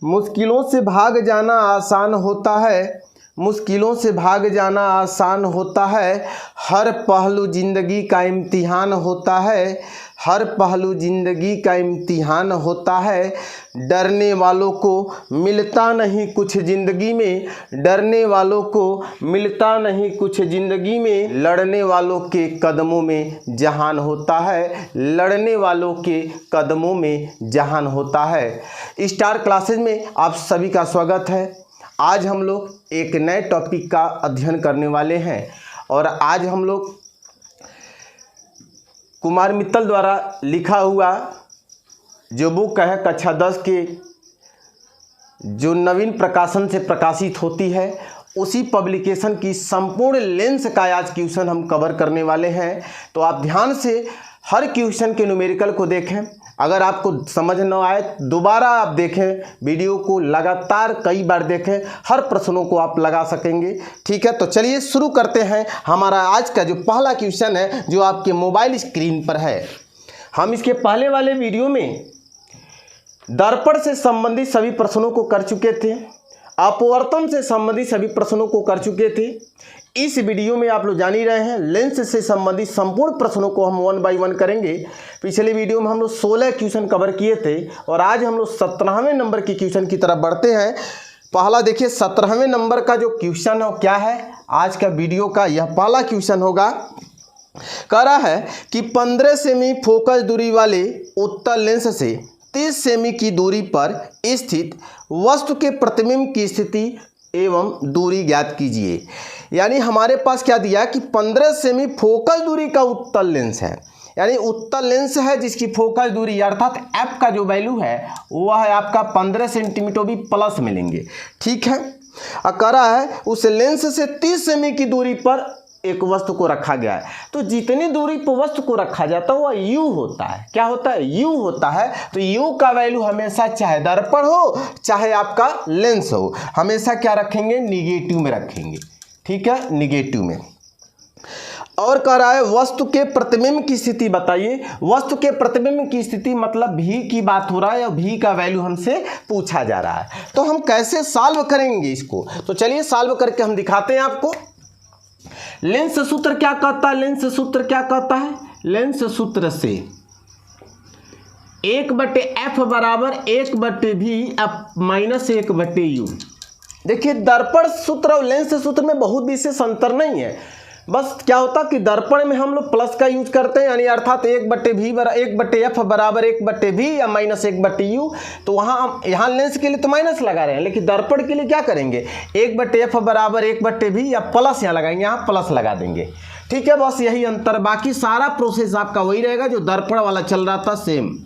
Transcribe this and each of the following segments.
मुश्किलों से भाग जाना आसान होता है, मुश्किलों से भाग जाना आसान होता है, हर पहलू ज़िंदगी का इम्तिहान होता है, हर पहलू ज़िंदगी का इम्तिहान होता है। डरने वालों को मिलता नहीं कुछ ज़िंदगी में, डरने वालों को मिलता नहीं कुछ ज़िंदगी में, लड़ने वालों के कदमों में जहान होता है, लड़ने वालों के कदमों में जहान होता है। स्टार क्लासेज में आप सभी का स्वागत है। आज हम लोग एक नए टॉपिक का अध्ययन करने वाले हैं और आज हम लोग कुमार मित्तल द्वारा लिखा हुआ जो बुक है कक्षा 10 के जो नवीन प्रकाशन से प्रकाशित होती है उसी पब्लिकेशन की संपूर्ण लेंस का आज क्वेश्चन हम कवर करने वाले हैं। तो आप ध्यान से हर क्वेश्चन के न्यूमेरिकल को देखें। अगर आपको समझ न आए दोबारा आप देखें, वीडियो को लगातार कई बार देखें, हर प्रश्नों को आप लगा सकेंगे। ठीक है, तो चलिए शुरू करते हैं। हमारा आज का जो पहला क्वेश्चन है जो आपके मोबाइल स्क्रीन पर है, हम इसके पहले वाले वीडियो में दर्पण से संबंधित सभी प्रश्नों को कर चुके थे, अपवर्तन से संबंधित सभी प्रश्नों को कर चुके थे। इस वीडियो में आप लोग जान ही रहे हैं लेंस से संबंधित संपूर्ण प्रश्नों को हम 1 बाय 1 करेंगे। पिछले वीडियो में हम लोग 16 क्वेश्चन कवर किए थे और आज हम लोग 17वें नंबर के क्वेश्चन की तरफ बढ़ते हैं। पहला देखिए 17वें नंबर का जो क्वेश्चन है क्या है, आज का वीडियो का यह पहला क्वेश्चन होगा। कह रहा है कि 15 सेमी फोकस दूरी वाले उत्तल लेंस से 30 सेमी की दूरी पर स्थित वस्तु के प्रतिबिंब की स्थिति एवं दूरी ज्ञात कीजिए। यानी हमारे पास क्या दिया कि 15 सेमी फोकस दूरी का उत्तल लेंस है, यानी उत्तल लेंस है जिसकी फोकस दूरी अर्थात एफ का जो वैल्यू है वह है आपका 15 सेंटीमीटर भी प्लस मिलेंगे। ठीक है, कह रहा है उस लेंस से 30 सेमी की दूरी पर एक वस्तु को रखा गया है। तो जितनी दूरी पर वस्तु को रखा जाता है वह यू होता है। क्या होता है? यू होता है। तो यू का वैल्यू हमेशा चाहे दर्पण हो चाहे आपका लेंस हो हमेशा क्या रखेंगे? निगेटिव में रखेंगे। ठीक है, निगेटिव में। और कह रहा है वस्तु के प्रतिबिंब की स्थिति बताइए। वस्तु के प्रतिबिंब की स्थिति मतलब भी की बात हो रहा है और भी का वैल्यू हमसे पूछा जा रहा है। तो हम कैसे सॉल्व करेंगे इसको? तो चलिए सॉल्व करके हम दिखाते हैं आपको। लेंस सूत्र क्या कहता है? लेंस सूत्र क्या कहता है? लेंस सूत्र से 1/f बराबर 1/v माइनस 1/u। देखिए दर्पण सूत्र और लेंस सूत्र में बहुत विशेष अंतर नहीं है। बस क्या होता कि दर्पण में हम लोग प्लस का यूज करते हैं, यानी अर्थात 1/f बराबर 1/v या माइनस 1/u। तो वहाँ यहाँ लेंस के लिए तो माइनस लगा रहे हैं, लेकिन दर्पण के लिए क्या करेंगे? 1/f बराबर 1/v या प्लस यहाँ लगाएंगे, यहाँ प्लस लगा देंगे। ठीक है, बस यही अंतर, बाकी सारा प्रोसेस आपका वही रहेगा जो दर्पण वाला चल रहा था सेम।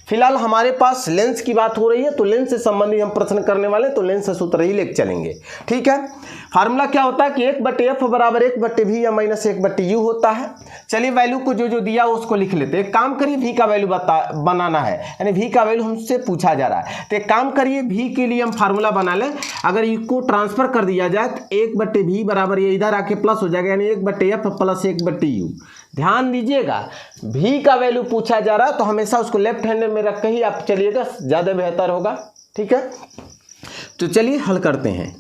फिलहाल हमारे पास लेंस की बात हो रही है तो लेंस से संबंधित हम प्रश्न करने वाले, तो लेंस सूत्र ही लेके चलेंगे। ठीक है, फार्मूला क्या होता है कि 1/f बराबर 1/v या माइनस 1/u होता है। चलिए वैल्यू को जो जो दिया उसको लिख लेते हैं। एक काम करिए v का वैल्यू बनाना है, यानी v का वैल्यू हमसे पूछा जा रहा है। तो एक काम करिए v के लिए हम फार्मूला बना लें। अगर इसको ट्रांसफर कर दिया जाए तो 1/v बराबर ये इधर आके प्लस हो जाएगा, यानी 1/f प्लस 1/u। ध्यान दीजिएगा v का वैल्यू पूछा जा रहा है तो हमेशा उसको लेफ्ट हैंड में रख के ही आप चलिएगा, ज़्यादा बेहतर होगा। ठीक है, तो चलिए हल करते हैं।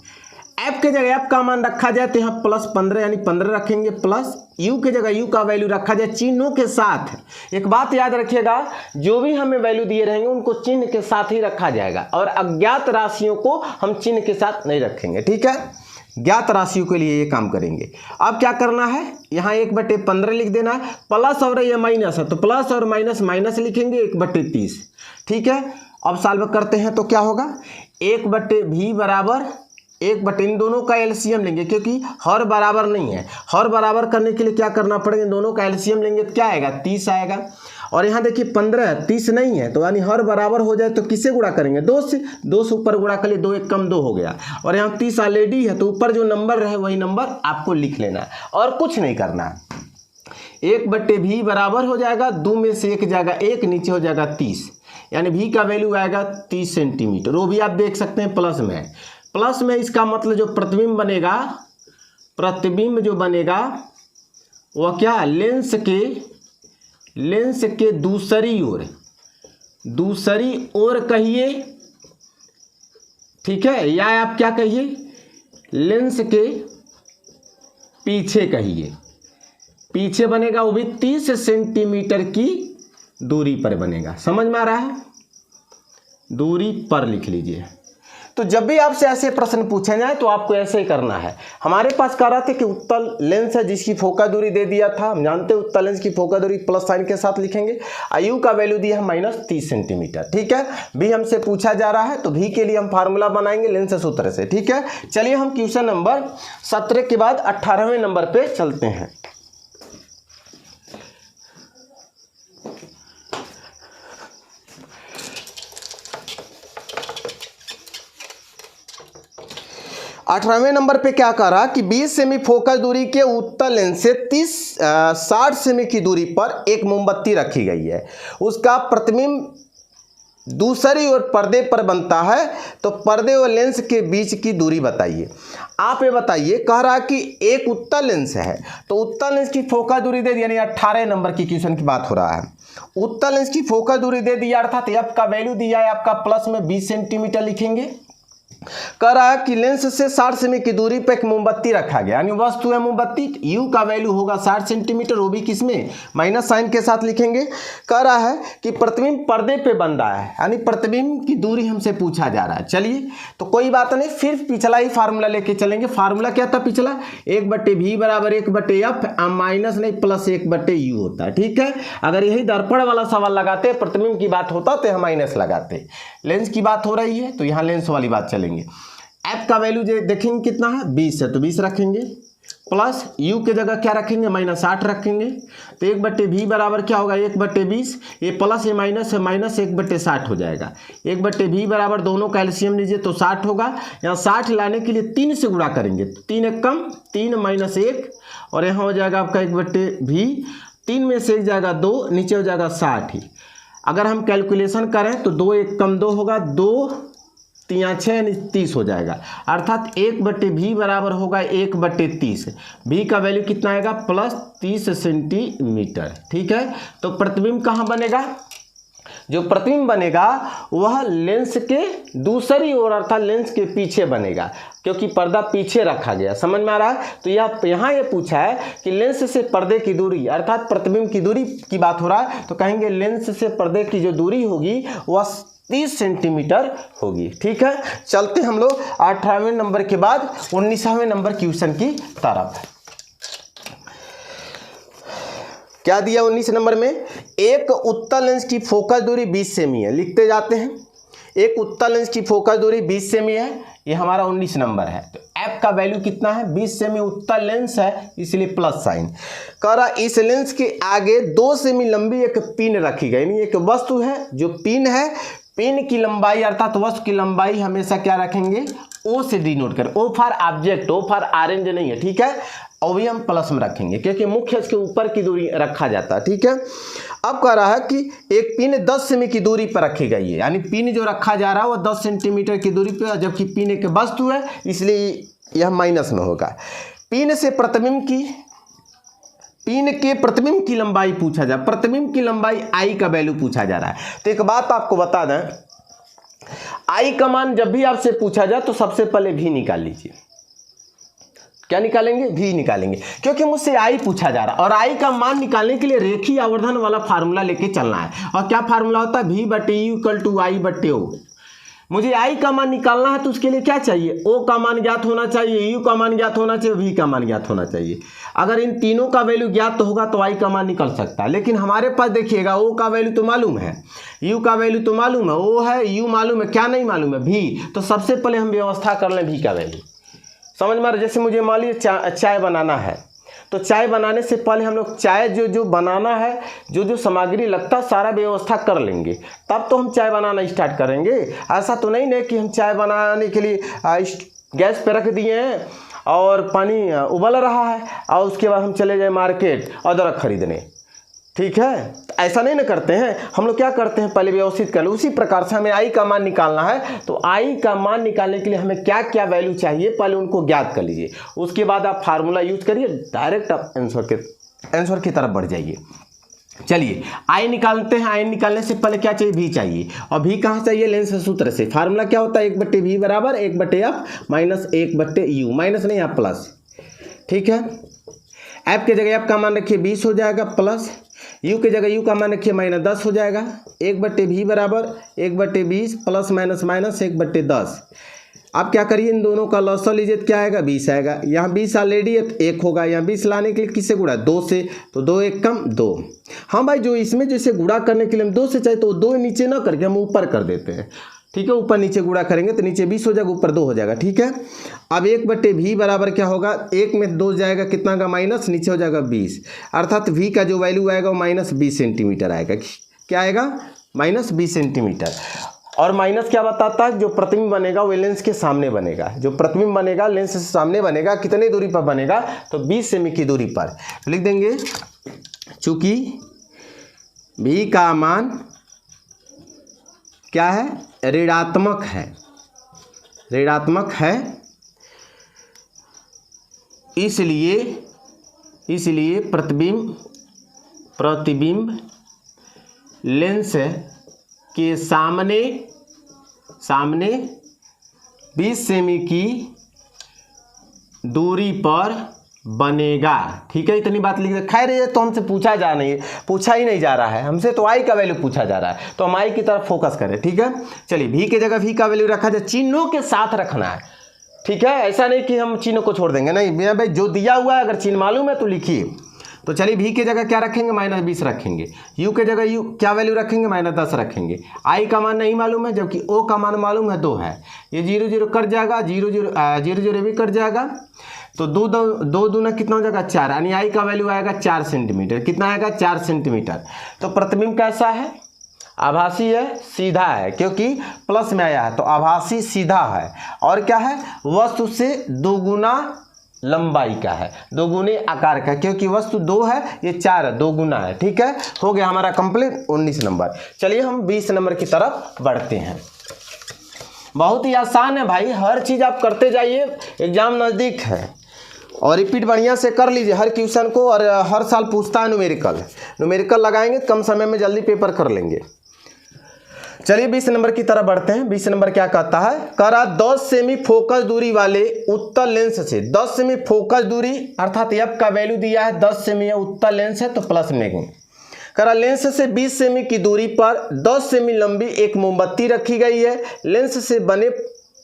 f के जगह f का मान रखा जाए तो यहाँ प्लस 15 यानी 15 रखेंगे, प्लस u के जगह u का वैल्यू रखा जाए चिन्हों के साथ। एक बात याद रखिएगा, जो भी हमें वैल्यू दिए रहेंगे उनको चिन्ह के साथ ही रखा जाएगा और अज्ञात राशियों को हम चिन्ह के साथ नहीं रखेंगे। ठीक है, ज्ञात राशियों के लिए ये काम करेंगे। अब क्या करना है, यहाँ 1/15 लिख देना है, प्लस और ये माइनस है तो प्लस और माइनस माइनस लिखेंगे 1/30। ठीक है, अब सॉल्व करते हैं तो क्या होगा? 1/v बराबर 1/, इन दोनों का एलसीएम लेंगे क्योंकि हर बराबर नहीं है। हर बराबर करने के लिए क्या करना पड़ेगा? दोनों का एलसीएम लेंगे तो क्या आएगा? 30 आएगा। और यहाँ देखिए 15 है, 30 नहीं है, तो यानी हर बराबर हो जाए तो किससे गुणा करेंगे? 2 से। 2 से ऊपर गुणा कर लिए, 2 1 कम 2 हो गया। और यहाँ 30 ऑलरेडी है तो ऊपर जो नंबर रहे वही नंबर आपको लिख लेना है और कुछ नहीं करना है। 1/v बराबर हो जाएगा 2 में से 1 जाएगा 1, नीचे हो जाएगा 30, यानी v का वैल्यू आएगा 30 सेंटीमीटर। वो भी आप देख सकते हैं प्लस में है। प्लस में इसका मतलब जो प्रतिबिंब बनेगा, प्रतिबिंब जो बनेगा वह क्या? लेंस के दूसरी ओर कहिए ठीक है, या आप क्या कहिए, लेंस के पीछे कहिए, पीछे बनेगा वो भी 30 सेंटीमीटर की दूरी पर बनेगा। समझ में आ रहा है, दूरी पर लिख लीजिए। तो जब भी आपसे ऐसे प्रश्न पूछे जाए तो आपको ऐसे ही करना है। हमारे पास कह रहा था कि उत्तल लेंस है जिसकी फोकस दूरी दे दिया था, हम जानते हैं उत्तल लेंस की फोकस दूरी प्लस साइन के साथ लिखेंगे। आयु का वैल्यू दिया है -30 सेंटीमीटर। ठीक है, भी हमसे पूछा जा रहा है तो भी के लिए हम फार्मूला बनाएंगे लेंस सूत्र से। ठीक है, चलिए हम क्वेश्चन नंबर 17 के बाद 18वें नंबर पे चलते हैं। अठारहवें नंबर पे क्या कह रहा कि 20 सेमी फोकस दूरी के उत्तल लेंस से 60 सेमी की दूरी पर एक मोमबत्ती रखी गई है, उसका प्रतिबिंब दूसरी ओर पर्दे पर बनता है, तो पर्दे और लेंस के बीच की दूरी बताइए। आप ये बताइए, कह रहा कि एक उत्तल लेंस है तो उत्तल लेंस की फोकस दूरी दे दी, यानी 18 नंबर की क्वेश्चन की बात हो रहा है। उत्तल लेंस की फोकस दूरी दे दिया, अर्थात एफ का वैल्यू दिया है आपका प्लस में 20 सेंटीमीटर लिखेंगे। कह रहा है कि लेंस से 60 सेमी की दूरी पर एक मोमबत्ती रखा गया, यानी वस्तु है मोमबत्ती, यू का वैल्यू होगा 60 सेंटीमीटर, वो भी किसमें, माइनस साइन के साथ लिखेंगे। कह रहा है कि प्रतिबिंब पर्दे पे बन रहा है, यानी प्रतिबिंब की दूरी हमसे पूछा जा रहा है। चलिए तो कोई बात नहीं, फिर पिछला ही फार्मूला लेके चलेंगे। फार्मूला क्या था पिछला, 1/v बराबर 1/f माइनस नहीं प्लस 1/u होता है। ठीक है, अगर यही दर्पण वाला सवाल लगाते, प्रतिबिंब की बात होता तो हम माइनस लगाते। लेंस की बात हो रही है तो यहाँ लेंस वाली बात चलेंगे। एफ का वैल्यू देखेंगे कितना है, 20 है, तो 20 रखेंगे, प्लस यू के जगह क्या रखेंगे, -60 रखेंगे। तो 1/v बराबर क्या होगा, 1/20, ये प्लस ये माइनस है, माइनस 1/60 हो जाएगा। 1/v बराबर दोनों का एलसीएम लीजिए तो 60 होगा। यहाँ 60 लाने के लिए 3 से गुणा करेंगे, 3 एक कम, 3 - 1, और यहाँ हो जाएगा आपका 1/v, 3 में से 1 जाएगा 2, नीचे हो जाएगा 60 ही। अगर हम कैलकुलेशन करें तो 2 एक कम 2 होगा, 2 3 6 30 हो जाएगा, अर्थात 1/v बराबर होगा 1/30। v का वैल्यू कितना आएगा, +30 सेंटीमीटर। ठीक है, तो प्रतिबिंब कहाँ बनेगा, जो प्रतिबिंब बनेगा वह लेंस के दूसरी ओर अर्थात लेंस के पीछे बनेगा, क्योंकि पर्दा पीछे रखा गया। समझ में आ रहा है, तो यहाँ ये पूछा है कि लेंस से पर्दे की दूरी अर्थात प्रतिबिंब की दूरी की बात हो रहा है, तो कहेंगे लेंस से पर्दे की जो दूरी होगी वह 30 सेंटीमीटर होगी। ठीक है, चलते हम लोग 18वें नंबर के बाद 19वें नंबर क्वेश्चन की तरफ। क्या दिया 19 नंबर में, एक उत्तल लेंस की फोकस दूरी 20 सेमी है, लिखते जाते हैं। एक उत्तल लेंस की फोकस दूरी 20 सेमी है, ये हमारा 19 नंबर है। तो एफ का वैल्यू कितना है, 20 सेमी उत्तल लेंस है, इसलिए प्लस साइन। कह रहा इस लेंस के आगे 2 सेमी लंबी एक पिन रखी गई, यानी एक वस्तु है जो पिन है, पिन की लंबाई अर्थात वस्तु की लंबाई हमेशा क्या रखेंगे, ओ से डिनोट करें, O for object, O for orange नहीं है। ठीक है, और भी हम प्लस में रखेंगे क्योंकि मुख्य इसके ऊपर की दूरी रखा जाता है। ठीक है, अब कह रहा है कि एक पिन 10 सेमी की दूरी पर रखी गई है, यानी पिन जो रखा जा रहा है वो 10 सेंटीमीटर की दूरी पर, जबकि पिन एक वस्तु है इसलिए यह माइनस में होगा। पिन से पिन के प्रतिबिंब की लंबाई पूछा जा, प्रतिबिंब की लंबाई आई का वैल्यू पूछा जा रहा है। तो एक बात आपको बता दें, आई का मान जब भी आपसे पूछा जाए तो सबसे पहले भी निकाल लीजिए। क्या निकालेंगे, भी निकालेंगे, क्योंकि मुझसे आई पूछा जा रहा है और आई का मान निकालने के लिए रेखीय आवर्धन वाला फार्मूला लेके चलना है। और क्या फार्मूला होता है, v/u = i/o। मुझे आई का मान निकालना है तो उसके लिए क्या चाहिए, ओ का मान ज्ञात होना चाहिए, यू का मान ज्ञात होना चाहिए, वी का मान ज्ञात होना चाहिए। अगर इन तीनों का वैल्यू ज्ञात होगा तो आई का मान निकल सकता है। लेकिन हमारे पास देखिएगा, ओ का वैल्यू तो मालूम है, यू का वैल्यू तो मालूम है, ओ है, यू मालूम है, क्या नहीं मालूम है, भी। तो सबसे पहले हम व्यवस्था कर लें भी का वैल्यू। समझ में आ रहा है, जैसे मुझे मान लीजिए चाय बनाना है, तो चाय बनाने से पहले हम लोग चाय जो बनाना है, जो सामग्री लगता है सारा व्यवस्था कर लेंगे, तब तो हम चाय बनाना स्टार्ट करेंगे। ऐसा तो नहीं है कि हम चाय बनाने के लिए गैस पे रख दिए हैं और पानी उबल रहा है और उसके बाद हम चले जाए मार्केट अदरक खरीदने। ठीक है, ऐसा नहीं ना करते हैं हम लोग, क्या करते हैं पहले व्यवस्थित कर ले। उसी प्रकार से हमें आई का मान निकालना है, तो आई का मान निकालने के लिए हमें क्या क्या वैल्यू चाहिए पहले उनको ज्ञात कर लीजिए, उसके बाद आप फार्मूला यूज करिए, डायरेक्ट आप आंसर की तरफ बढ़ जाइए। चलिए आई निकालते हैं। आई निकालने से पहले क्या चाहिए, भी चाहिए। और भी कहाँ चाहिए, लेंस सूत्र से। फार्मूला क्या होता है, 1/v बराबर 1/f माइनस 1/u, माइनस नहीं आप प्लस, ठीक है। एफ के जगह एफ का मान रखिए 20 हो जाएगा, प्लस यू के जगह यू का मान रखिए -10 हो जाएगा। 1/v बराबर 1/20 प्लस माइनस माइनस 1/10। आप क्या करिए, इन दोनों का लॉस लीजिए तो क्या आएगा, 20 आएगा। यहाँ 20 ऑलरेडी है तो 1 होगा, यहाँ 20 लाने के लिए किससे गुणा, 2 से, तो 2 1 कम 2। हाँ भाई, जो इसमें जैसे गुणा करने के लिए हम 2 से चाहिए तो 2 नीचे ना करके हम ऊपर कर देते हैं, ठीक है। ऊपर नीचे गुणा करेंगे तो नीचे 20 हो जाएगा, ऊपर 2 हो जाएगा, ठीक है। अब 1/v बराबर क्या होगा, 1 में 2 जाएगा, कितना का माइनस, नीचे हो जाएगा 20, अर्थात v का जो वैल्यू आएगा वो -20 सेंटीमीटर आएगा। क्या आएगा, -20 सेंटीमीटर। और माइनस क्या बताता है, जो प्रतिबिंब बनेगा वो लेंस के सामने बनेगा। जो प्रतिबिंब बनेगा लेंस से सामने बनेगा, कितनी दूरी पर बनेगा, तो 20 सेमी की दूरी पर। तो लिख देंगे चूंकि v का मान क्या है, ऋणात्मक है, ऋणात्मक है, इसलिए प्रतिबिंब लेंस के सामने 20 सेमी की दूरी पर बनेगा, ठीक है। इतनी बात लिख दे। खैर ये तो हमसे पूछा ही नहीं जा रहा है, हमसे तो आई का वैल्यू पूछा जा रहा है, तो हम आई की तरफ फोकस करें, ठीक है। चलिए भी के जगह भी का वैल्यू रखा जाए, चिन्हों के साथ रखना है, ठीक है। ऐसा नहीं कि हम चिन्ह को छोड़ देंगे, नहीं भैया भाई, जो दिया हुआ है अगर चिन्ह मालूम है तो लिखिए। तो चलिए भी के जगह क्या रखेंगे, -20 रखेंगे। यू के जगह यू क्या वैल्यू रखेंगे, -10 रखेंगे। आई का मान नहीं मालूम है, जबकि ओ का मान मालूम है, 2 है। ये 0 0 कट जाएगा, 0 0 भी कट जाएगा, तो 2 दूना कितना हो जाएगा, 4, यानी आई का वैल्यू आएगा 4 सेंटीमीटर। कितना आएगा, 4 सेंटीमीटर। तो प्रतिबिंब कैसा है, आभासी है, सीधा है, क्योंकि प्लस में आया है तो आभासी सीधा है। और क्या है, वस्तु से 2 गुना लंबाई का है, 2 गुने आकार का, क्योंकि वस्तु 2 है, ये 4 है, 2 गुना है, ठीक है। हो गया हमारा कंप्लीट 19 नंबर। चलिए हम 20 नंबर की तरफ बढ़ते हैं। बहुत ही आसान है भाई, हर चीज़ आप करते जाइए, एग्जाम नज़दीक है। और रिपीट बढ़िया से कर लीजिए हर क्वेश्चन को। और हर साल पूछता है न्यूमेरिकल लगाएंगे तो कम समय में जल्दी पेपर कर लेंगे। चलिए 20 नंबर की तरफ बढ़ते हैं। 20 नंबर क्या कहता है, करा 10 सेमी फोकस दूरी वाले उत्तल लेंस से, 10 सेमी फोकस दूरी अर्थात एफ का वैल्यू दिया है 10 सेमी है, उत्तल लेंस है तो प्लस लेंगे। करा लेंस से 20 सेमी की दूरी पर 10 सेमी लंबी एक मोमबत्ती रखी गई है। लेंस से बने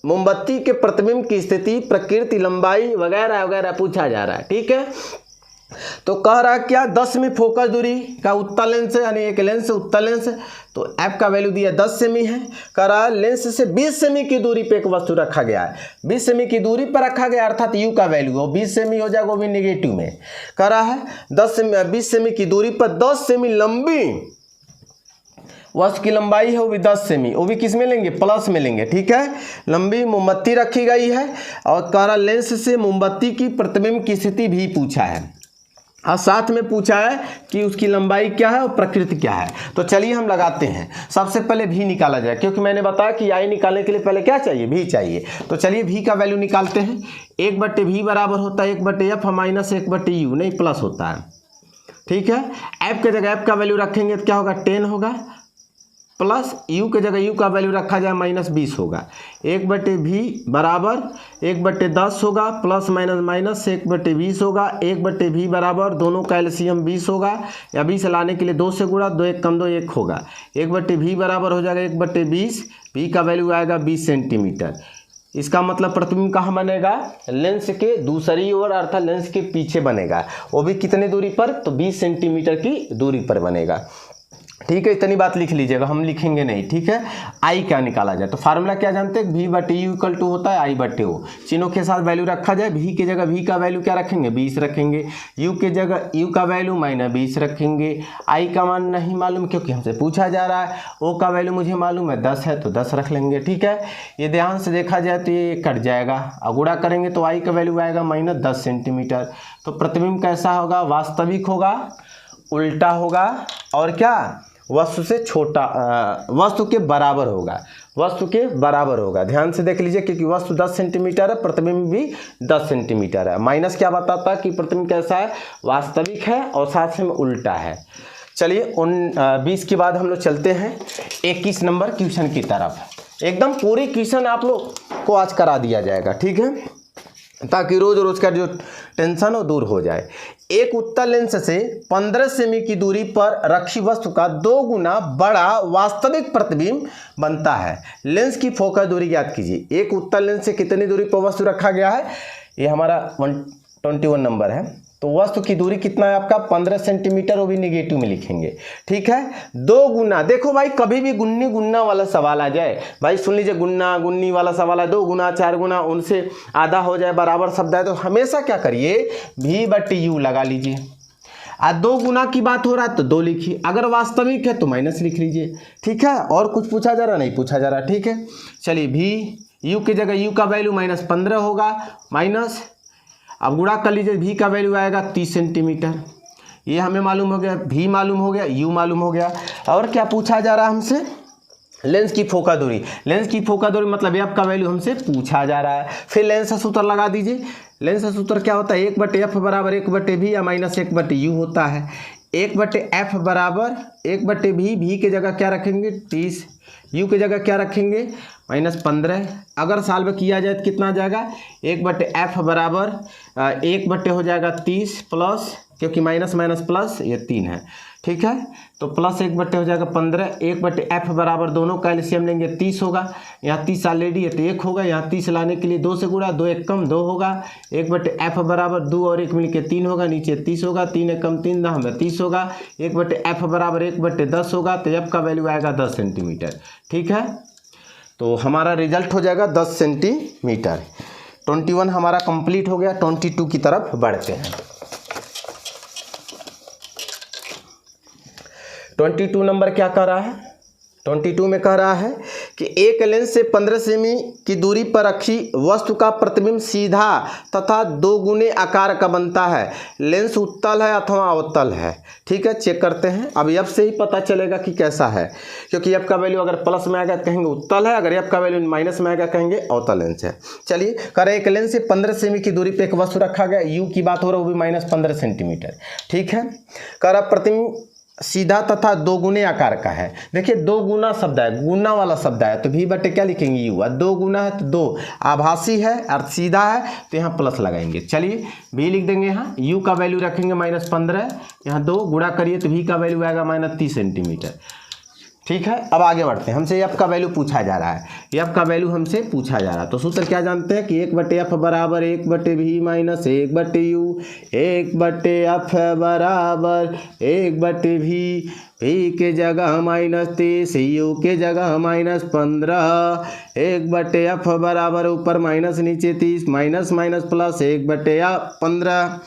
मोमबत्ती के प्रतिबिंब की स्थिति, प्रकृति, लंबाई वगैरह वगैरह पूछा जा रहा है, ठीक है। तो कह रहा है क्या, 10 सेमी फोकस दूरी का उत्तल लेंस है, यानी एक लेंस उत्तल लेंस है, तो एफ का वैल्यू दिया 10 सेमी है। कह रहा है लेंस से 20 सेमी की दूरी पे एक वस्तु रखा गया है, 20 सेमी की दूरी पर रखा गया अर्थात यू का वैल्यू हो 20 सेमी हो जाएगा, वो भी नेगेटिव में। कह रहा है 20 सेमी की दूरी पर 10 सेमी लंबी वस्तु की लंबाई है, वो भी 10 सेमी, वो भी किस में लेंगे, प्लस में लेंगे, ठीक है। लंबी मोमबत्ती रखी गई है और कह रहा लेंस से मोमबत्ती की प्रतिबिंब की स्थिति भी पूछा है, और साथ में पूछा है कि उसकी लंबाई क्या है और प्रकृति क्या है। तो चलिए हम लगाते हैं। सबसे पहले भी निकाला जाए, क्योंकि मैंने बताया कि आई निकालने के लिए पहले क्या चाहिए, भी चाहिए। तो चलिए भी का वैल्यू निकालते हैं। 1/v बराबर होता है 1/f माइनस 1/u, नहीं प्लस होता है, ठीक है। एफ के जगह एफ का वैल्यू रखेंगे तो क्या होगा, 10 होगा, प्लस यू के जगह यू का वैल्यू रखा जाए -20 होगा। 1/v बराबर 1/10 होगा, प्लस माइनस माइनस 1/20 होगा। 1/v बराबर दोनों का एलसीएम 20 होगा, या 20 लाने के लिए 2 से गुणा, 2 1 कम 2 1 होगा। 1/v बराबर हो जाएगा 1/20, v का वैल्यू आएगा 20 सेंटीमीटर। इसका मतलब प्रतिबिंब कहाँ बनेगा, लेंस के दूसरी ओर अर्थात लेंस के पीछे बनेगा, वो भी कितने दूरी पर, तो 20 सेंटीमीटर की दूरी पर बनेगा, ठीक है। इतनी बात लिख लीजिएगा, हम लिखेंगे नहीं, ठीक है। आई क्या निकाला जाए, तो फार्मूला क्या जानते हैं, v/u = होता है i/o। चिन्हों के साथ वैल्यू रखा जाए, v के जगह v का वैल्यू क्या रखेंगे, 20 रखेंगे। u के जगह u का वैल्यू -20 रखेंगे। आई का मान नहीं मालूम क्योंकि हमसे पूछा जा रहा है। o का वैल्यू मुझे मालूम है 10 है तो 10 रख लेंगे, ठीक है। ये ध्यान से देखा जाए तो ये कट जाएगा, गुणा करेंगे तो आई का वैल्यू आएगा -10 सेंटीमीटर। तो प्रतिबिंब कैसा होगा, वास्तविक होगा, उल्टा होगा, और क्या, वस्तु से छोटा, वस्तु के बराबर होगा, वस्तु के बराबर होगा। ध्यान से देख लीजिए, क्योंकि वस्तु 10 सेंटीमीटर है, प्रतिबिंब भी 10 सेंटीमीटर है। माइनस क्या बताता है कि प्रतिबिंब कैसा है, वास्तविक है और साथ में उल्टा है। चलिए 20 के बाद हम लोग चलते हैं 21 नंबर क्वेश्चन की तरफ। एकदम पूरी क्वेश्चन आप लोग को आज करा दिया जाएगा, ठीक है, ताकि रोज रोज का जो टेंशन हो दूर हो जाए। एक उत्तल लेंस से 15 सेमी की दूरी पर रखी वस्तु का 2 गुना बड़ा वास्तविक प्रतिबिंब बनता है। लेंस की फोकस दूरी ज्ञात कीजिए। एक उत्तल लेंस से कितनी दूरी पर वस्तु रखा गया है, ये हमारा 121 नंबर है। तो वस्तु की दूरी कितना है आपका 15 सेंटीमीटर, वो भी नेगेटिव में लिखेंगे, ठीक है। 2 गुना, देखो भाई कभी भी गुन्नी गुन्ना वाला सवाल आ जाए, भाई सुन लीजिए, गुन्ना गुन्नी वाला सवाल है, 2 गुना 4 गुना, उनसे आधा हो जाए बराबर शब्द है, तो हमेशा क्या करिए V/U लगा लीजिए। 2 गुना की बात हो रहा है तो 2 लिखिए, अगर वास्तविक है तो माइनस लिख लीजिए, ठीक है। और कुछ पूछा जा रहा, नहीं पूछा जा रहा, ठीक है। चलिए V की जगह U का वैल्यू -15 होगा, माइनस, अब गुणा कर लीजिए, V का वैल्यू आएगा 30 सेंटीमीटर, ये हमें मालूम हो गया, V मालूम हो गया, U मालूम हो गया। और क्या पूछा जा रहा है हमसे, लेंस की फोकस दूरी। लेंस की फोकस दूरी मतलब F का वैल्यू हमसे पूछा जा रहा है। फिर लेंस का सूत्र लगा दीजिए। लेंस का सूत्र क्या होता है, 1/F बराबर 1/V या -1/U होता है। 1/F बराबर 1/V, V की जगह क्या रखेंगे 30, U की जगह क्या रखेंगे -15। अगर सॉल्व किया जाए तो कितना आ जाएगा, 1/F बराबर 1/, हो जाएगा 30 प्लस, क्योंकि माइनस माइनस प्लस ये 3 है, ठीक है, तो प्लस 1/, हो जाएगा 15। 1/F बराबर दोनों का एलसीएम लेंगे 30 होगा, यहाँ 30 ऑलरेडी है तो 1 होगा, यहाँ 30 लाने के लिए 2 से गुणा, 2 1 कम 2 होगा। 1/F बराबर 2 और 1 मिलकर 3 होगा, नीचे 30 होगा, 3 1 कम 3 10 30 होगा। 1/F बराबर 1/10 होगा, तो F का वैल्यू आएगा 10 सेंटीमीटर, ठीक है। तो हमारा रिजल्ट हो जाएगा 10 सेंटीमीटर। 21 हमारा कंप्लीट हो गया। 22 की तरफ बढ़ते हैं। 22 नंबर क्या कर रहा है, 22 में कह रहा है कि एक लेंस से 15 सेमी की दूरी पर रखी वस्तु का प्रतिबिंब सीधा तथा 2 गुने आकार का बनता है। लेंस उत्तल है अथवा अवतल है, ठीक है। चेक करते हैं। अब F से ही पता चलेगा कि कैसा है, क्योंकि F का वैल्यू अगर प्लस में आएगा कहेंगे उत्तल है, अगर F का वैल्यू माइनस में आएगा कहेंगे अवतल लेंस है। चलिए, कह रहे एक लेंस से 15 सेमी की दूरी पर एक वस्तु रखा गया, U की बात हो रहा है, वो भी -15 सेंटीमीटर, ठीक है। कह रहा प्रतिबिंब सीधा तथा 2 गुने आकार का है। देखिए 2 गुना शब्द है, गुना वाला शब्द है, तो V/, क्या लिखेंगे U, 2 गुना है तो 2, आभासी है और सीधा है तो यहाँ प्लस लगाएंगे। चलिए V लिख देंगे, यहाँ U का वैल्यू रखेंगे -15, यहाँ 2 गुणा करिए तो V का वैल्यू आएगा -30 सेंटीमीटर, ठीक है। अब आगे बढ़ते हैं। हमसे F का वैल्यू पूछा जा रहा है, F का वैल्यू हमसे पूछा जा रहा है, तो सूत्र क्या जानते हैं कि 1/F बराबर 1/V माइनस 1/U, 1/F बराबर 1/V, V के जगह -30, U के जगह -15, 1/F बराबर ऊपर माइनस नीचे 30, माइनस माइनस प्लस 1/15,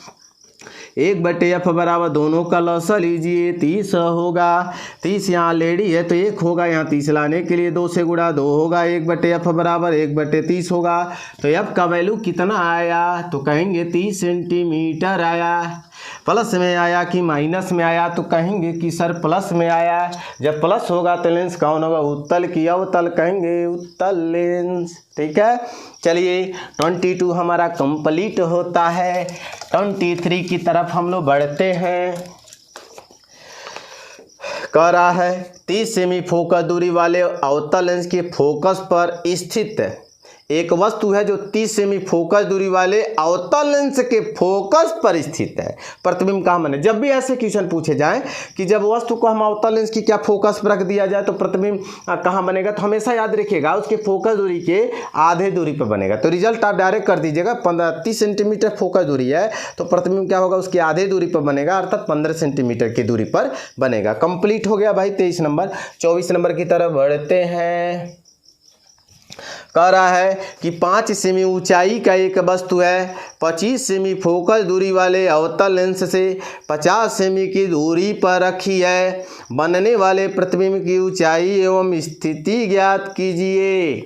1/F बराबर दोनों का लॉसा लीजिए 30 होगा। 30 यहाँ ऑलरेडी है तो 1 होगा, यहाँ 30 लाने के लिए 2 से गुणा 2 होगा। 1/F बराबर 1/30 होगा। तो F का वैल्यू कितना आया, तो कहेंगे 30 सेंटीमीटर आया। प्लस में आया कि माइनस में आया, तो कहेंगे कि सर प्लस में आया। जब प्लस होगा तो लेंस कौन होगा, उत्तल की अवतल, कहेंगे उत्तल लेंस, ठीक है। चलिए 22 हमारा कंप्लीट होता है। 23 की तरफ हम लोग बढ़ते हैं। कह रहा है 30 सेमी फोकस दूरी वाले अवतल लेंस के फोकस पर स्थित एक वस्तु है जो 30 सेमी फोकस दूरी वाले अवतल लेंस के फोकस पर स्थित है। प्रतिबिंब कहाँ बने, जब भी ऐसे क्वेश्चन पूछे जाएं कि जब वस्तु को हम अवतल लेंस की क्या फोकस पर रख दिया जाए तो प्रतिबिंब कहाँ बनेगा, तो हमेशा याद रखिएगा उसके फोकस दूरी के आधे दूरी पर बनेगा। तो रिजल्ट आप डायरेक्ट कर दीजिएगा। 30 सेंटीमीटर फोकस दूरी है तो प्रतिबिंब क्या होगा, उसके आधे दूरी पर बनेगा, अर्थात 15 सेंटीमीटर की दूरी पर बनेगा। कंप्लीट हो गया भाई 23 नंबर। 24 नंबर की तरफ बढ़ते हैं। कह रहा है कि 5 सेमी ऊंचाई का एक वस्तु है 25 सेमी फोकस दूरी वाले अवतल लेंस से 50 सेमी की दूरी पर रखी है। बनने वाले प्रतिबिंब की ऊंचाई एवं स्थिति ज्ञात कीजिए।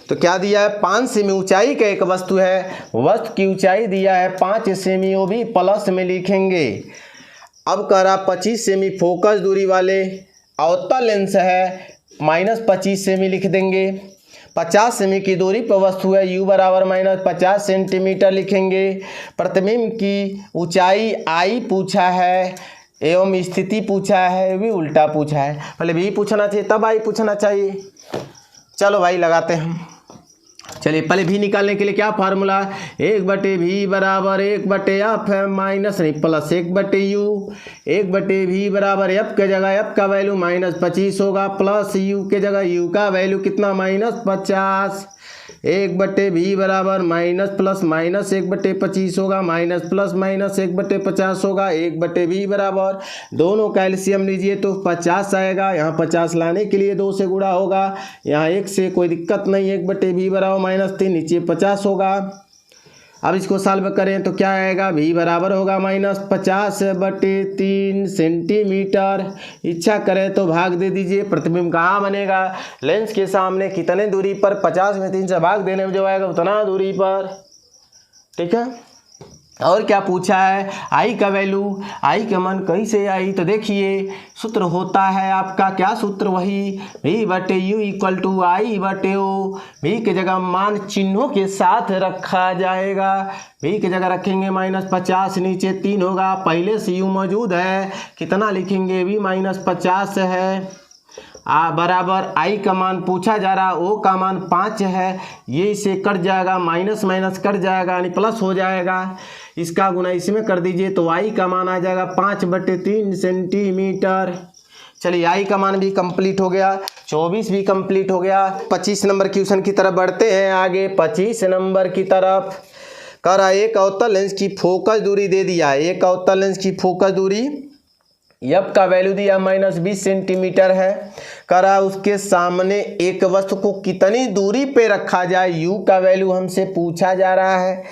तो क्या दिया है, 5 सेमी ऊंचाई का एक वस्तु है, वस्तु की ऊंचाई दिया है 5 सेमी, वो भी प्लस में लिखेंगे। अब कह रहा 25 सेमी फोकस दूरी वाले अवतल लेंस है, -25 सेमी लिख देंगे। 50 सेमी की दूरी पर वस्तु है, U बराबर -50 सेंटीमीटर लिखेंगे। प्रतिबिंब की ऊंचाई I पूछा है एवं स्थिति पूछा है, भी उल्टा पूछा है। पहले भी पूछना चाहिए तब आई पूछना चाहिए। चलो भाई लगाते हैं। चलिए पहले भी निकालने के लिए क्या फार्मूला, 1/v बराबर 1/f है माइनस नहीं प्लस 1/u। 1/v बराबर f के जगह f का वैल्यू -25 होगा प्लस u के जगह u का वैल्यू कितना -50। 1/v बराबर माइनस प्लस माइनस 1/25 होगा माइनस प्लस माइनस 1/50 होगा। 1/v बराबर दोनों का एलसीएम लीजिए तो 50 आएगा। यहाँ 50 लाने के लिए 2 से गुणा होगा, यहाँ 1 से कोई दिक्कत नहीं। 1/v बराबर -3 नीचे 50 होगा। अब इसको सॉल्व करें तो क्या आएगा, v बराबर होगा -50/3 सेंटीमीटर। इच्छा करें तो भाग दे दीजिए। प्रतिबिंब कहाँ बनेगा, लेंस के सामने कितने दूरी पर, 50 में 3 से भाग देने में जो आएगा उतना दूरी पर। ठीक है। और क्या पूछा है, आई का वैल्यू, आई का मान कहीं से आई, तो देखिए सूत्र होता है आपका क्या सूत्र, वही v/u = I/o। v के जगह मान चिन्हों के साथ रखा जाएगा। v के जगह रखेंगे -50 नीचे 3 होगा, पहले से u मौजूद है, कितना लिखेंगे v -50 है बराबर आई का मान पूछा जा रहा, ओ का मान 5 है, ये इसे कट जाएगा, माइनस माइनस कट जाएगा यानी प्लस हो जाएगा। इसका गुना इसमें कर दीजिए तो आई का मान आ जाएगा 5/3 सेंटीमीटर। चलिए आई का मान भी कंप्लीट हो गया, 24 भी कंप्लीट हो गया। 25 नंबर क्वेश्चन की तरफ बढ़ते हैं आगे। 25 नंबर की तरफ करा, एक अवतल लेंस की फोकस दूरी दे दिया है। एक अवतल लेंस की फोकस दूरी एफ का वैल्यू दिया -20 सेंटीमीटर है। करा उसके सामने एक वस्तु को कितनी दूरी पे रखा जाए, यू का वैल्यू हमसे पूछा जा रहा है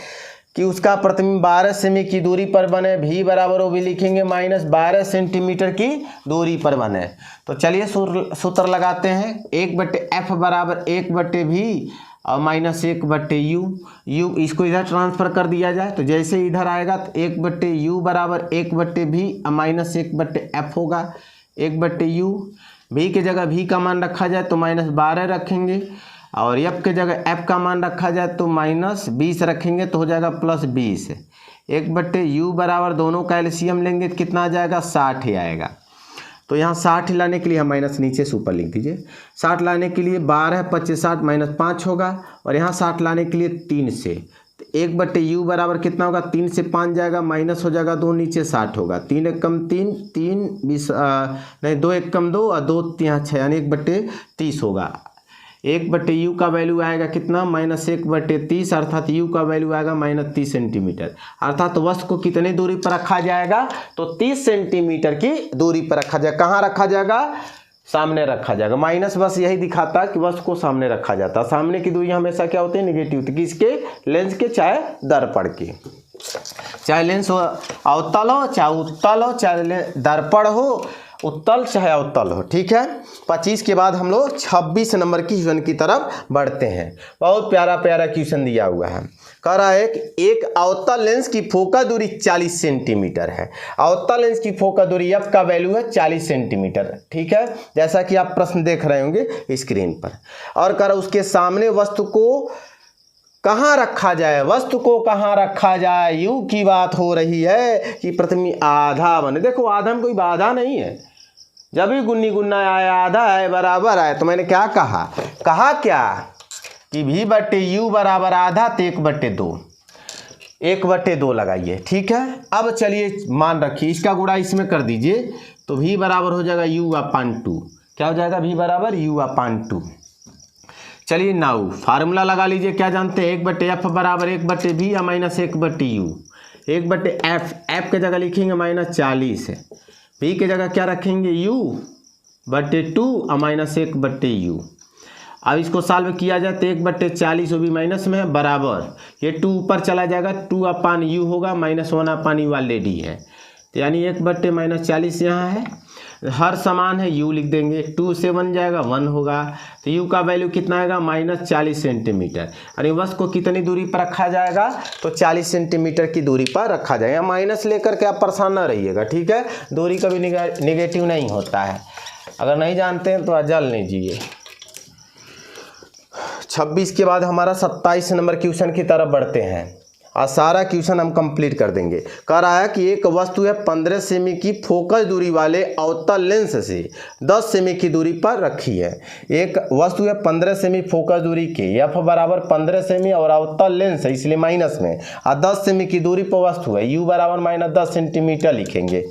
कि उसका प्रतिबिंब 12 सेमी की दूरी पर बने। भी बराबर वो भी लिखेंगे -12 सेंटीमीटर की दूरी पर बने। तो चलिए सूत्र लगाते हैं। 1/f बराबर 1/v और -1/u। u इसको इधर ट्रांसफ़र कर दिया जाए तो जैसे इधर आएगा तो 1/u बराबर 1/v और -1/f होगा। 1/u, v के जगह v का मान रखा जाए तो -12 रखेंगे और f के जगह f का मान रखा जाए तो -20 रखेंगे तो हो जाएगा +20। 1/u बराबर दोनों का एलसीएम लेंगे तो कितना आ जाएगा, 60 ही आएगा। तो यहाँ 60 लाने के लिए हम माइनस नीचे से ऊपर लिख दीजिए। 60 लाने के लिए 12 25 60 -5 होगा और यहाँ 60 लाने के लिए 3 से, तो 1/u बराबर कितना होगा, 3 से 5 जाएगा माइनस हो जाएगा 2 नीचे 60 होगा। 3 × 3 3 20 नहीं 2 × 2 और 2 यहाँ 6 यानी 1/30 होगा। 1/u का वैल्यू आएगा कितना, -1/30 अर्थात u का वैल्यू आएगा -30 सेंटीमीटर। अर्थात वस्तु को कितनी दूरी पर रखा जाएगा, तो 30 सेंटीमीटर की दूरी पर रखा जाएगा। कहाँ रखा जाएगा, सामने रखा जाएगा। माइनस बस यही दिखाता है कि वस्तु को सामने रखा जाता है। सामने की दूरी हमेशा क्या होती है, निगेटिव होती है, किसके, लेंस के चाहे दर्पण के। चाहे लेंस हो अवतल हो चाहे उत्तल हो, चाहे दर्पण हो उत्तल चाहे अवतल हो। ठीक है। 25 के बाद हम लोग 26 नंबर की क्वेश्चन की तरफ बढ़ते हैं। बहुत प्यारा प्यारा क्वेश्चन दिया हुआ है। कह रहा है कि एक अवतल लेंस की फोकस दूरी 40 सेंटीमीटर है। अवतल लेंस की फोकस दूरी एफ का वैल्यू है 40 सेंटीमीटर। ठीक है, जैसा कि आप प्रश्न देख रहे होंगे स्क्रीन पर। और कह रहा उसके सामने वस्तु को कहाँ रखा जाए, वस्तु को कहाँ रखा जाए, यू की बात हो रही है कि प्रतिबिंब आधा बने। देखो आधा में कोई बाधा नहीं है, जब भी गुन्नी गुन्ना आया आधा है बराबर है। तो मैंने क्या कहा क्या कि v/u बराबर आधा तो 1/2 1/2 लगाइए। ठीक है। अब चलिए मान रखिए, इसका गुणा इसमें कर दीजिए तो v बराबर हो जाएगा u/2। क्या हो जाएगा, v बराबर u/2। चलिए नाउ फार्मूला लगा लीजिए। क्या जानते हैं, 1/f बराबर 1/v या -1/u। 1/f, f के जगह लिखेंगे -40, v के जगह क्या रखेंगे u/2 और -1/u। अब इसको सॉल्व किया जाए तो 1/40 वो भी माइनस में है बराबर, ये 2 ऊपर चला जाएगा 2/u होगा, -1/u ऑलरेडी है तो यानी 1/-40 यहाँ है, हर समान है u लिख देंगे, 2 से 1 जाएगा 1 होगा तो u का वैल्यू कितना आएगा -40 सेंटीमीटर। और वस्तु को कितनी दूरी पर रखा जाएगा, तो 40 सेंटीमीटर की दूरी पर रखा जाएगा। माइनस लेकर के आप परेशान ना रहिएगा। ठीक है, दूरी कभी निगेटिव नहीं होता है, अगर नहीं जानते हैं तो जल लीजिए। 26 के बाद हमारा 27 नंबर क्वेश्चन की तरफ बढ़ते हैं। और सारा क्वेश्चन हम कंप्लीट कर देंगे। कह रहा है कि एक वस्तु है 15 सेमी की फोकस दूरी वाले अवतल लेंस से 10 सेमी की दूरी पर रखी है। एक वस्तु है 15 सेमी फोकस दूरी के, एफ बराबर 15 सेमी और अवतल लेंस है इसलिए माइनस में, और 10 सेमी की दूरी पर वस्तु है, यू बराबर -10 सेंटीमीटर लिखेंगे।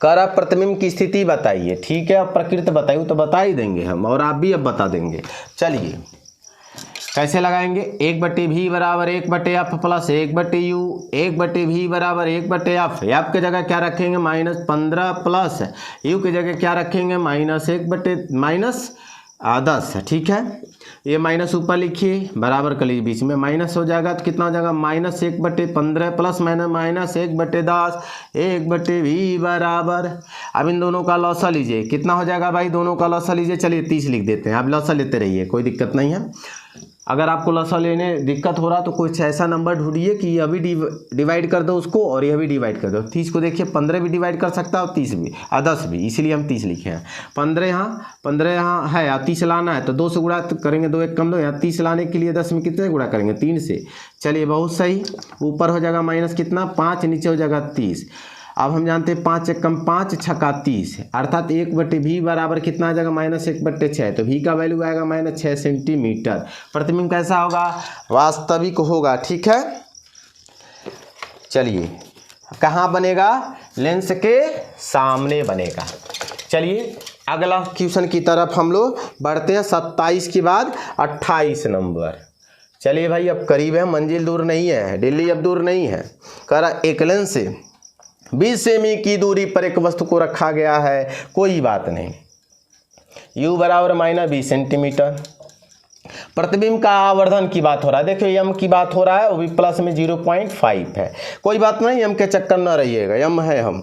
कह रहा प्रतिबिंब की स्थिति बताइए। ठीक है, अब प्रकृति बताइए तो बता ही देंगे हम, और आप भी अब बता देंगे। चलिए कैसे लगाएंगे। 1/v बराबर 1/f प्लस 1/u, 1/v बराबर 1/f। एफ की जगह क्या रखेंगे -15 प्लस यू की जगह क्या रखेंगे -10। ठीक है, ये माइनस ऊपर लिखिए, बराबर कर लीजिए, बीच में माइनस हो जाएगा तो कितना हो जाएगा -1/15 प्लस -1/10 1/v बराबर। अब इन दोनों का लॉसा लीजिए, कितना हो जाएगा भाई, दोनों का लॉसा लीजिए। चलिए 30 लिख देते हैं, आप लॉसा लेते रहिए, कोई दिक्कत नहीं है। अगर आपको लॉसा लेने दिक्कत हो रहा तो कुछ ऐसा नंबर ढूंढिए कि अभी डिवाइड कर दो उसको और यह भी डिवाइड कर दो। 30 को देखिए 15 भी डिवाइड कर सकता है और 30 भी और 10 भी, इसीलिए हम 30 लिखे हैं। 15 यहाँ है या 30 लाना है तो 2 से गुणा करेंगे, 2 1 कम 2, यहाँ 30 लाने के लिए 10 में कितने गुणा करेंगे 3 से। चलिए बहुत सही, ऊपर हो जाएगा माइनस कितना 5, नीचे हो जाएगा 30। अब हम जानते हैं 5 1 कम 5 छक्का 30, अर्थात 1/v बराबर कितना आ जाएगा -1/6, तो v का वैल्यू आएगा -6 सेंटीमीटर। प्रतिबिंब कैसा होगा, वास्तविक होगा। ठीक है, चलिए कहाँ बनेगा, लेंस के सामने बनेगा। चलिए अगला क्वेश्चन की तरफ हम लोग बढ़ते हैं। 27 के बाद 28 नंबर। चलिए भाई अब करीब है, मंजिल दूर नहीं है, दिल्ली अब दूर नहीं है। कह रहा एक लेंस से 20 सेमी की दूरी पर एक वस्तु को रखा गया है, कोई बात नहीं, u बराबर -20 सेंटीमीटर। प्रतिबिंब का आवर्धन की बात हो रहा है, देखिए m की बात हो रहा है, वो भी प्लस में 0.5 है, कोई बात नहीं, m के चक्कर न रहिएगा, m है हम।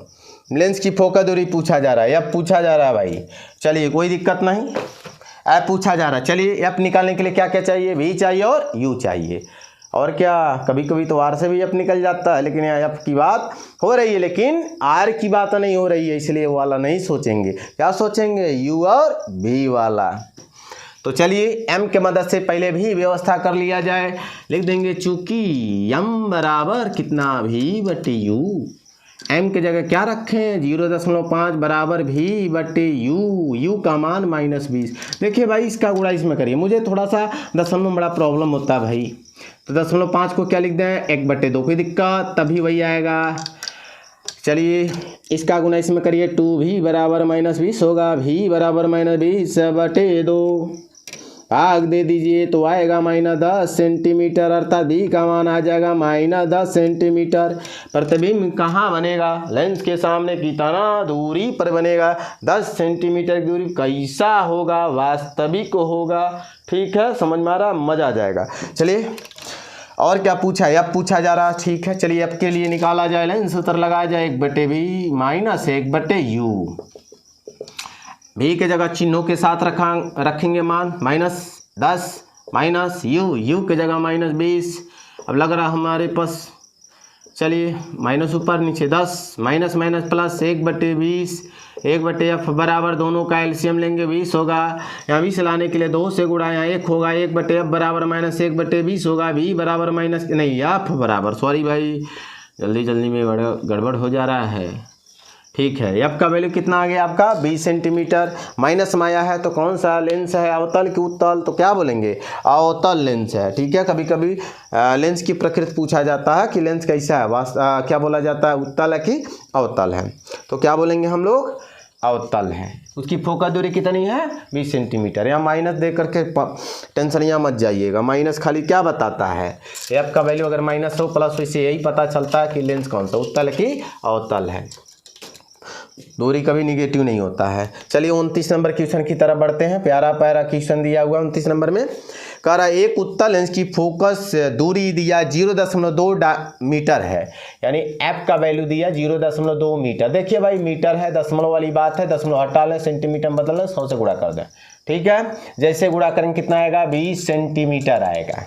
लेंस की फोकस दूरी पूछा जा रहा है, f पूछा जा रहा है भाई। चलिए कोई दिक्कत नहीं, f पूछा जा रहा है। चलिए f निकालने के लिए क्या क्या चाहिए, v चाहिए और u चाहिए, और क्या कभी कभी तो आर से भी एफ निकल जाता है, लेकिन यहाँ एफ की बात हो रही है, लेकिन आर की बात नहीं हो रही है, इसलिए वो वाला नहीं सोचेंगे। क्या सोचेंगे, यू और बी वाला। तो चलिए एम के मदद से पहले भी व्यवस्था कर लिया जाए, लिख देंगे चूंकि एम बराबर कितना v/u, एम की जगह क्या रखें 0.5 बराबर v/u, u का मान -20। देखिए भाई इसका गुणा इसमें करिए, मुझे थोड़ा सा दशमलव में बड़ा प्रॉब्लम होता है भाई, तो 0.5 को क्या लिख दें 1/2, कोई दिक्कत तभी वही आएगा। चलिए इसका गुणा इसमें करिए, 2v बराबर -20 होगा, v बराबर -20/2, भाग दे दीजिए तो आएगा -10 सेंटीमीटर, अर्थात v का मान आ जाएगा -10 सेंटीमीटर। प्रतिबिंब कहाँ बनेगा, लेंस के सामने कितना दूरी पर बनेगा, 10 सेंटीमीटर की दूरी। कैसा होगा, वास्तविक होगा। ठीक है, समझ में आ रहा, मजा आ जाएगा। चलिए और क्या पूछा है, अब पूछा जा रहा है। ठीक है, चलिए अब के लिए निकाला जाए, लेंस सूत्र लगाया जाए 1/v -1/u। v के जगह चिन्हों के साथ रखेंगे मान, -10 -u की जगह -20। अब लग रहा हमारे पास, चलिए माइनस ऊपर नीचे 10 माइनस प्लस 1/20 1/f बराबर, दोनों का एलसीएम लेंगे 20 होगा। यहाँ 20 लाने के लिए 2 से गुणा, यहाँ 1 होगा, 1/f बराबर -1/20 होगा। v बराबर f बराबर, सॉरी भाई जल्दी में गड़बड़ हो जा रहा है। ठीक है, f का वैल्यू कितना आ गया आपका 20 सेंटीमीटर। माइनस में आया है तो कौन सा लेंस है, अवतल की उत्तल, तो क्या बोलेंगे अवतल लेंस है। ठीक है, कभी कभी लेंस की प्रकृति पूछा जाता है कि लेंस कैसा है, क्या बोला जाता है, उत्तल है कि अवतल है, तो क्या बोलेंगे हम लोग अवतल है। उसकी फोकस दूरी कितनी है 20 सेंटीमीटर। यहाँ माइनस दे करके टेंशन यहाँ मत जाइएगा, माइनस खाली क्या बताता है, एफ का वैल्यू अगर माइनस हो प्लस हो, इससे यही पता चलता है कि लेंस कौन सा उत्तल है कि अवतल है। दूरी कभी निगेटिव नहीं होता है। चलिए 29 नंबर क्वेश्चन की तरफ बढ़ते हैं। प्यारा क्वेश्चन दिया हुआ 29 नंबर में, कह रहा है एक उत्तल लेंस की फोकस दूरी दिया 0.2 मीटर है, यानी एफ का वैल्यू दिया 0.2 मीटर। देखिए भाई मीटर है, दशमलव वाली बात है, दशमलव हटा लें, सेंटीमीटर बदल लें, 100 से गुणा कर दें। ठीक है, जैसे गुणा करेंगे कितना आएगा 20 सेंटीमीटर आएगा।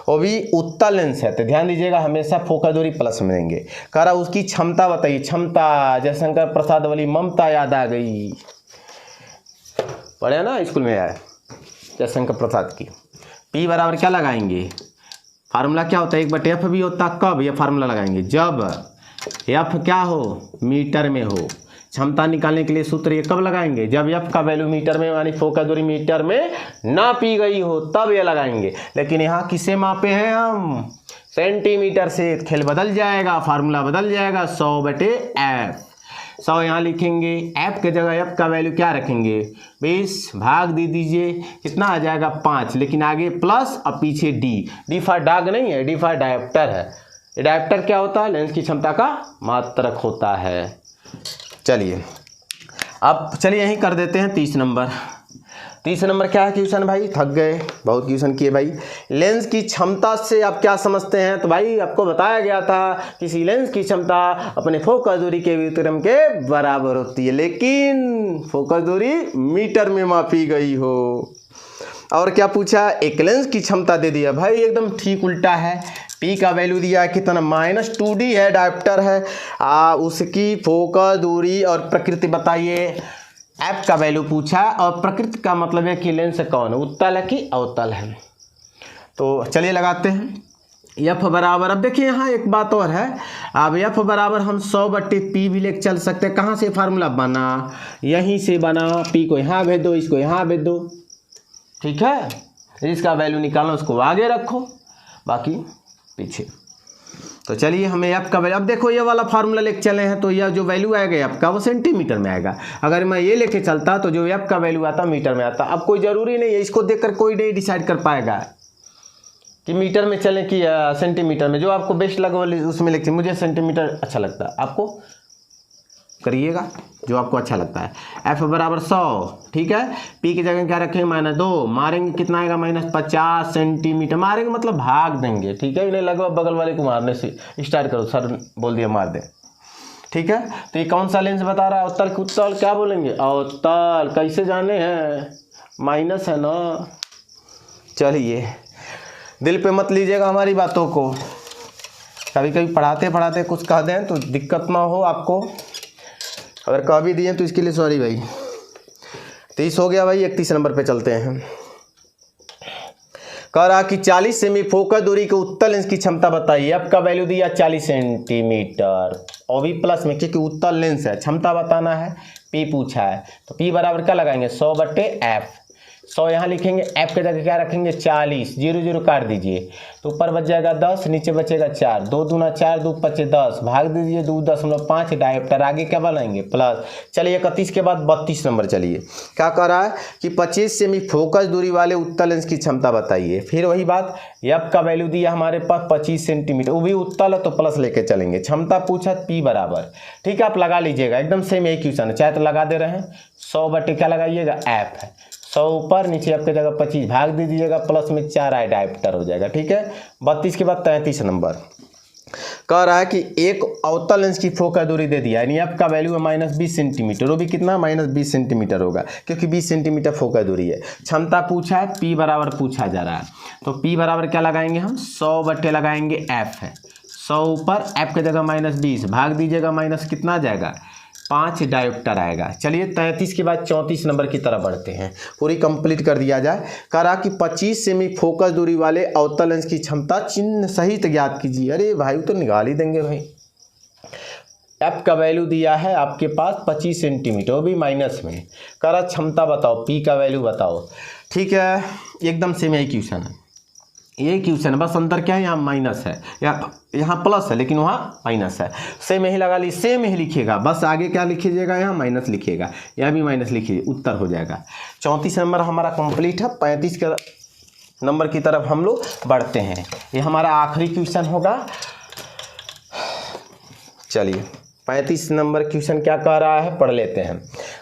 वो भी उत्तल लेंस है तो ध्यान दीजिएगा हमेशा फोकस दूरी प्लस में देंगे। कह रहा उसकी क्षमता बताइए, क्षमता जयशंकर प्रसाद वाली ममता याद आ गई, पढ़े ना स्कूल में आया जयशंकर प्रसाद की। P बराबर क्या लगाएंगे फार्मूला क्या होता है, 1/f भी होता है। कब यह फार्मूला लगाएंगे, जब f क्या हो, मीटर में हो। क्षमता निकालने के लिए सूत्र ये कब लगाएंगे, जब f का वैल्यू मीटर में यानी फोकस दूरी मीटर में नापी गई हो तब ये लगाएंगे। लेकिन यहाँ किसे मापे हैं हम, सेंटीमीटर से। खेल बदल जाएगा, फार्मूला बदल जाएगा, 100/f। 100 यहाँ लिखेंगे, f के जगह f का वैल्यू क्या रखेंगे, 20 भाग दे दीजिए, कितना आ जाएगा 5। लेकिन आगे प्लस और पीछे डी फॉर डाग नहीं है, डी फॉर डायप्टर है। डायप्टर क्या होता है, लेंस की क्षमता का मात्रक होता है। चलिए अब चलिए यहीं कर देते हैं 30 नंबर। 30 नंबर क्या है क्वेश्चन भाई, थक गए, बहुत क्वेश्चन किए भाई। लेंस की क्षमता से आप क्या समझते हैं, तो भाई आपको बताया गया था किसी लेंस की क्षमता अपने फोकस दूरी के व्युत्क्रम के बराबर होती है, लेकिन फोकस दूरी मीटर में मापी गई हो। और क्या पूछा, एक लेंस की क्षमता दे दिया भाई, एकदम ठीक उल्टा है। P का वैल्यू दिया है कितना, -2D है, डायप्टर है। उसकी फोकस दूरी और प्रकृति बताइए। F का वैल्यू पूछा और प्रकृति का मतलब है कि लेंस कौन है, उत्तल है कि अवतल है। तो चलिए लगाते हैं। F बराबर, अब देखिए यहाँ एक बात और है, अब F बराबर हम 100/P भी लेकर चल सकते हैं। कहाँ से फार्मूला बना, यहीं से बना। P को यहाँ भेज दो, इसको यहाँ भेज दो, ठीक है। इसका वैल्यू निकालना, उसको आगे रखो, बाकी पीछे। तो चलिए हमें F का वैल्यू, अब देखो ये वाला फार्मूला लेके चले हैं तो यह जो वैल्यू आएगा F का वो सेंटीमीटर में आएगा। अगर मैं ये लेके चलता तो जो F का वैल्यू आता मीटर में आता। अब कोई ज़रूरी नहीं है, इसको देखकर कोई नहीं डिसाइड कर पाएगा कि मीटर में चलें कि सेंटीमीटर में। जो आपको बेस्ट लगे उसमें लिखिए। मुझे सेंटीमीटर अच्छा लगता है, आपको करिएगा जो आपको अच्छा लगता है। F बराबर 100, ठीक है। P की जगह क्या रखेंगे, -2, मारेंगे कितना आएगा, -50 सेंटीमीटर। मारेंगे मतलब भाग देंगे, ठीक है। इन्हें लगभग बगल वाले को मारने से स्टार्ट करो, सर बोल दिया मार दे, ठीक है। तो ये कौन सा लेंस बता रहा है, अवतल की उत्तल, क्या बोलेंगे अवतल। कैसे जाने हैं, माइनस है ना। चलिए दिल पे मत लीजिएगा हमारी बातों को, कभी कभी पढ़ाते पढ़ाते कुछ कह दें तो दिक्कत ना हो आपको। अगर कह भी दिए तो इसके लिए सॉरी भाई। 30 हो गया भाई, 31 नंबर पे चलते हैं। कह रहा कि 40 सेमी फोकस दूरी के उत्तल लेंस की क्षमता बताइए। F का वैल्यू दिया 40 सेंटीमीटर और भी प्लस में, क्योंकि उत्तल लेंस है, क्षमता बताना है। P पूछा है तो P बराबर क्या लगाएंगे, 100/F। 100 यहाँ लिखेंगे, F के जगह क्या रखेंगे 40, 0 0 काट दीजिए तो ऊपर बच जाएगा 10, नीचे बचेगा 4, 2 दूना 4, 2 5 10, भाग दीजिए 2.5 डायप्टर, आगे क्या बनाएंगे प्लस। चलिए 31 के बाद 32 नंबर। चलिए क्या कह रहा है कि 25 सेमी फोकस दूरी वाले उत्तल लेंस की क्षमता बताइए। फिर वही बात, F का वैल्यू दिया हमारे पास 25 सेंटीमीटर, वो भी उत्तल है तो प्लस लेके चलेंगे। क्षमता पूछा P बराबर, ठीक है, आप लगा लीजिएगा, एकदम सेम यही क्वेश्चन है, चाहे तो लगा दे रहे हैं। 100/, क्या लगाइएगा F है, 100 ऊपर, नीचे आपके जगह 25, भाग दे दीजिएगा, प्लस में 4 आए डायप्टर हो जाएगा, ठीक है। 32 के बाद 33 नंबर कह रहा है कि एक अवतल लेंस की फोकस दूरी दे दिया, यानी F का वैल्यू है -20 सेंटीमीटर, वो भी कितना -20 सेंटीमीटर होगा क्योंकि 20 सेंटीमीटर फोकस दूरी है। क्षमता पूछा है, P बराबर पूछा जा रहा है, तो P बराबर क्या लगाएंगे हम, 100/, लगाएंगे F है, 100 ऊपर, F की जगह -20, भाग दीजिएगा, माइनस कितना आ जाएगा 5 डायोप्टर आएगा। चलिए 33 के बाद 34 नंबर की तरफ बढ़ते हैं, पूरी कंप्लीट कर दिया जाए। कहा कि 25 सेमी फोकस दूरी वाले अवतल लेंस की क्षमता चिन्ह सहित ज्ञात कीजिए। अरे भाई तो निकाल ही देंगे भाई। F का वैल्यू दिया है आपके पास 25 सेंटीमीटर, वो भी माइनस में। कह रहा क्षमता बताओ, P का वैल्यू बताओ, ठीक है। एकदम सेम यही क्वेश्चन है, यही क्वेश्चन है, बस अंतर क्या है, यहाँ माइनस है, यहाँ प्लस है लेकिन वहाँ माइनस है। सेम यही लगा ली, सेम यही लिखिएगा, बस आगे क्या लिखिएगा, यहाँ माइनस लिखिएगा, यहाँ भी माइनस लिखिए, उत्तर हो जाएगा। 34 नंबर हमारा कंप्लीट है। 35 के नंबर की तरफ हम लोग बढ़ते हैं, ये हमारा आखिरी क्वेश्चन होगा। चलिए 35 नंबर क्वेश्चन क्या कह रहा है, पढ़ लेते हैं।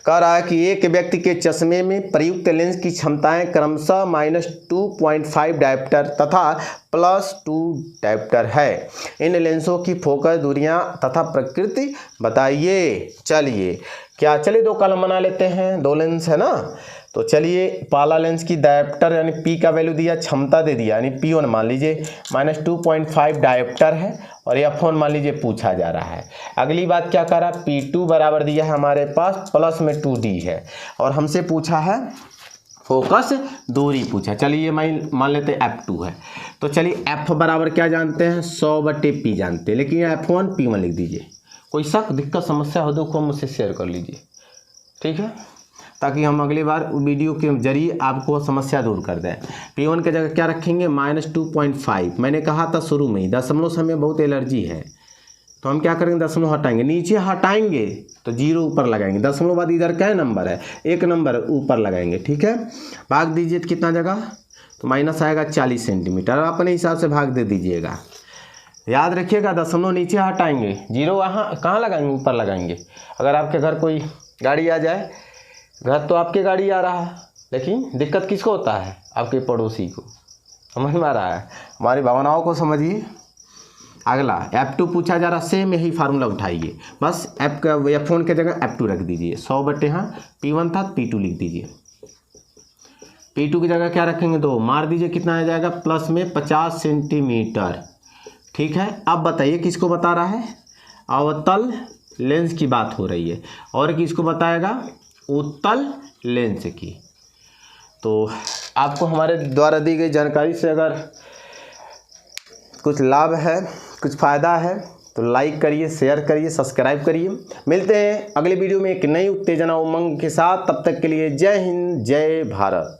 कह रहा है कि एक व्यक्ति के चश्मे में प्रयुक्त लेंस की क्षमताएं क्रमशः -2.5 डायप्टर तथा +2 डायप्टर है। इन लेंसों की फोकस दूरियां तथा प्रकृति बताइए। चलिए चलिए 2 कॉलम बना लेते हैं, 2 लेंस है ना। तो चलिए पहला लेंस की डायप्टर यानी P का वैल्यू दिया, क्षमता दे दिया, यानी P1 मान लीजिए -2.5 डायप्टर है और F1 मान लीजिए पूछा जा रहा है। अगली बात क्या कर रहा है, P2 बराबर दिया है हमारे पास, प्लस में 2D है और हमसे पूछा है फोकस दूरी पूछा। चलिए मान लेते हैं F2 है, तो चलिए F बराबर क्या जानते हैं, 100/P जानते हैं, लेकिन यहाँ F1 P1 लिख दीजिए। कोई शक दिक्कत समस्या हो तो मुझसे शेयर कर लीजिए, ठीक है, ताकि हम अगली बार वीडियो के जरिए आपको समस्या दूर कर दें। P1 की जगह क्या रखेंगे, -2.5। मैंने कहा था शुरू में ही दशमलव से हमें बहुत एलर्जी है, तो हम क्या करेंगे, दशमलव हटाएंगे, नीचे हटाएंगे तो 0 ऊपर लगाएंगे, दशमलव बाद इधर क्या नंबर है, 1 नंबर ऊपर लगाएंगे, ठीक है। भाग दीजिए तो कितना जगह, तो माइनस आएगा 40 सेंटीमीटर, अपने हिसाब से भाग दे दीजिएगा। याद रखिएगा दशमलव नीचे हटाएंगे, 0 वहाँ कहाँ लगाएंगे, ऊपर लगाएंगे। अगर आपके घर कोई गाड़ी आ जाए, घर तो आपके गाड़ी आ रहा है, लेकिन दिक्कत किसको होता है, आपके पड़ोसी को, समझ में आ रहा है, हमारी भावनाओं को समझिए। अगला F2 पूछा जा रहा, सेम यही फार्मूला उठाइए, बस F1 की जगह F2 रख दीजिए, 100/, हाँ P1 था P2 लिख दीजिए। P2 की जगह क्या रखेंगे, 2 मार दीजिए, कितना आ जाएगा, प्लस में 50 सेंटीमीटर, ठीक है। अब बताइए किसको बता रहा है, अवतल लेंस की बात हो रही है, और किसको बताएगा, उत्तल लेंस की। तो आपको हमारे द्वारा दी गई जानकारी से अगर कुछ लाभ है, कुछ फ़ायदा है, तो लाइक करिए, शेयर करिए, सब्सक्राइब करिए। मिलते हैं अगले वीडियो में एक नई उत्तेजना उमंग के साथ, तब तक के लिए जय हिंद, जय भारत।